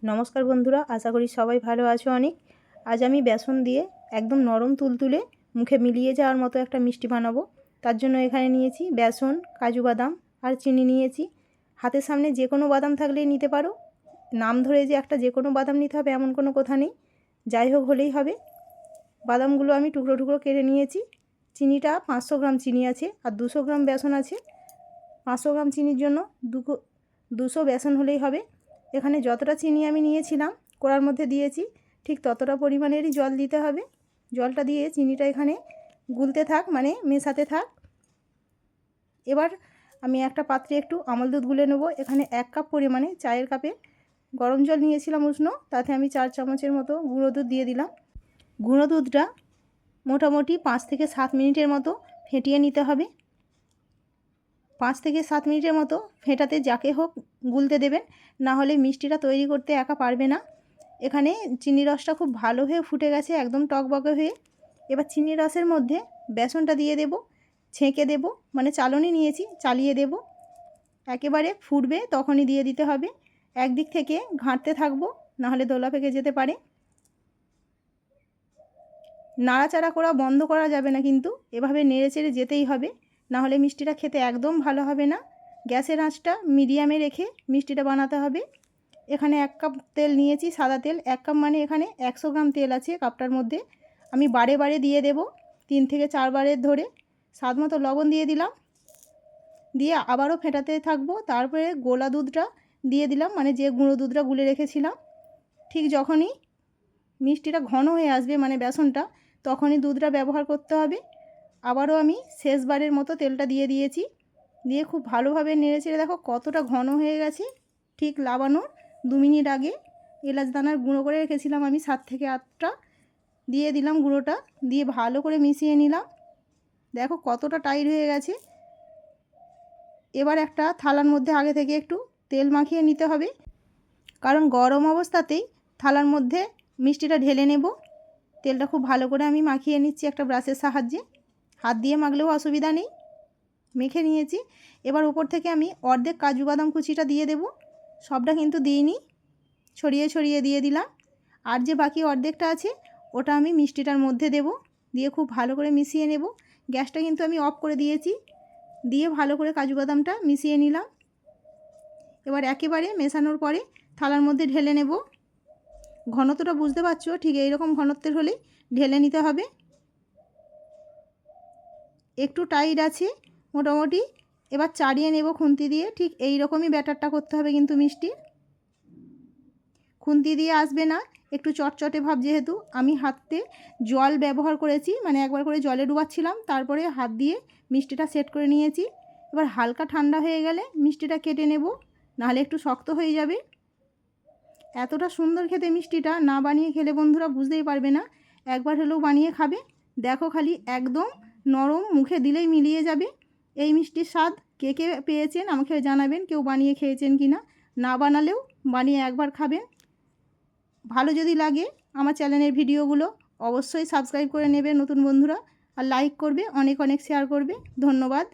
নমস্কার বন্ধুরা, আশা করি সবাই ভালো আছো অনেক। আজ আমি বেসন দিয়ে একদম নরম তুলতুলে মুখে মিলিয়ে যাওয়ার মতো একটা মিষ্টি বানাবো। তার জন্য এখানে নিয়েছি বেসন, কাজু বাদাম আর চিনি নিয়েছি। হাতের সামনে যে কোনো বাদাম থাকলেই নিতে পারো। নাম ধরে যে একটা যে কোনো বাদাম নিতে হবে এমন কোনো কথা নেই, যাই হোক হলেই হবে। বাদামগুলো আমি টুকরো টুকরো কেটে নিয়েছি। চিনিটা 500 গ্রাম চিনি আছে আর 200 গ্রাম বেসন আছে। 500 গ্রাম চিনির জন্য 200 বেসন হলেই হবে। এখানে যতটা চিনি আমি নিয়েছিলাম কড়ার মধ্যে দিয়েছি, ঠিক ততটা পরিমাণেরই জল দিতে হবে। জলটা দিয়ে চিনিটা এখানে গুলতে থাক, মানে মেশাতে থাক। এবার আমি একটা পাত্রে একটু আমল দুধ গুলে নেব। এখানে 1 কাপ পরিমাণে, চায়ের কাপে গরম জল নিয়েছিলাম উষ্ণ, তাতে আমি 4 চামচের মতো গুঁড়ো দুধ দিয়ে দিলাম। গুঁড়ো দুধটা মোটামুটি 5 থেকে 7 মিনিটের মতো ফেটিয়ে নিতে হবে। 5 থেকে 7 মিনিটের মতো ফেটাতে যাকে হোক গুলতে দেবেন, না হলে মিষ্টিটা তৈরি করতে একা পারবে না। এখানে চিনির রসটা খুব ভালো হয়ে ফুটে গেছে, একদম টকবকে হয়ে। এবার চিনির রসের মধ্যে বেসনটা দিয়ে দেব, ছেঁকে দেব, মানে চালনি নিয়েছি, চালিয়ে দেব। একেবারে ফুটবে তখনই দিয়ে দিতে হবে। একদিক থেকে ঘাঁটতে থাকবো, না হলে দোলা পেকে যেতে পারে। নাড়াচাড়া করা বন্ধ করা যাবে না, কিন্তু এভাবে নেড়ে চেড়ে যেতেই হবে, না হলে মিষ্টিটা খেতে একদম ভালো হবে না। গ্যাসের আঁচটা মিডিয়ামে রেখে মিষ্টিটা বানাতে হবে। এখানে 1 কাপ তেল নিয়েছি, সাদা তেল। 1 কাপ মানে এখানে 100 গ্রাম তেল আছে কাপটার মধ্যে। আমি বারে বারে দিয়ে দেব, 3 থেকে 4 বারের ধরে। স্বাদ মতো লবণ দিয়ে দিলাম, দিয়ে আবারও ফেটাতে থাকবো। তারপরে গোলা দুধটা দিয়ে দিলাম, মানে যে গুঁড়ো দুধটা গুলে রেখেছিলাম। ঠিক যখনই মিষ্টিটা ঘন হয়ে আসবে, মানে বেসনটা, তখনই দুধটা ব্যবহার করতে হবে। আবারও আমি শেষবারের মতো তেলটা দিয়ে দিয়েছি, দিয়ে খুব ভালোভাবে নেড়েচেড়ে দেখো কতটা ঘন হয়ে গেছে। ঠিক লাবানোর 2 মিনিট আগে এলাচ দানার গুঁড়ো করে রেখেছিলাম আমি 7 থেকে 8টা, দিয়ে দিলাম গুঁড়োটা, দিয়ে ভালো করে মিশিয়ে নিলাম। দেখো কতটা টাইট হয়ে গেছে। এবার একটা থালার মধ্যে আগে থেকে একটু তেল মাখিয়ে নিতে হবে, কারণ গরম অবস্থাতেই থালার মধ্যে মিষ্টিটা ঢেলে নেব। তেলটা খুব ভালো করে আমি মাখিয়ে নিচ্ছি একটা ব্রাশের সাহায্যে, হাত দিয়ে মাখলেও অসুবিধা নেই। মেখে নিয়েছি। এবার উপর থেকে আমি অর্ধেক কাজু বাদাম কুচিটা দিয়ে দেব। সবটা কিন্তু দিইনি, ছড়িয়ে ছড়িয়ে দিয়ে দিলাম। আর যে বাকি অর্ধেকটা আছে ওটা আমি মিষ্টিটার মধ্যে দেব, দিয়ে খুব ভালো করে মিশিয়ে নেব। গ্যাসটা কিন্তু আমি অফ করে দিয়েছি, দিয়ে ভালো করে কাজু বাদামটা মিশিয়ে নিলাম। এবার একেবারে মেশানোর পরে থালার মধ্যে ঢেলে নেব। ঘনত্বটা বুঝতে পারছো, ঠিক এইরকম ঘনত্বের হলেই ঢেলে নিতে হবে। একটু টাইট আছে মোটামুটি। এবার চাড়িয়ে নেব খুন্তি দিয়ে। ঠিক এই রকমই ব্যাটারটা করতে হবে কিন্তু মিষ্টি। খুন্তি দিয়ে আসবে না, একটু চটচটে ভাব। যেহেতু আমি হাতে জল ব্যবহার করেছি, মানে একবার করে জলে ডুবাচ্ছিলাম, তারপরে হাত দিয়ে মিষ্টিটা সেট করে নিয়েছি। এবার হালকা ঠান্ডা হয়ে গেলে মিষ্টিটা কেটে নেব, নাহলে একটু শক্ত হয়ে যাবে। এতটা সুন্দর খেতে মিষ্টিটা, না বানিয়ে খেলে বন্ধুরা বুঝতেই পারবে না। একবার হলেও বানিয়ে খাবে, দেখো খালি একদম নরম, মুখে দিলেই মিলিয়ে যাবে। এই মিষ্টির স্বাদ কে কে পেয়েছেন আমাকে জানাবেন, কেউ বানিয়ে খেয়েছেন কি না। না বানালেও বানিয়ে একবার খাবেন। ভালো যদি লাগে আমার চ্যানেলের ভিডিওগুলো অবশ্যই সাবস্ক্রাইব করে নেবে নতুন বন্ধুরা, আর লাইক করবে, অনেক অনেক শেয়ার করবে। ধন্যবাদ।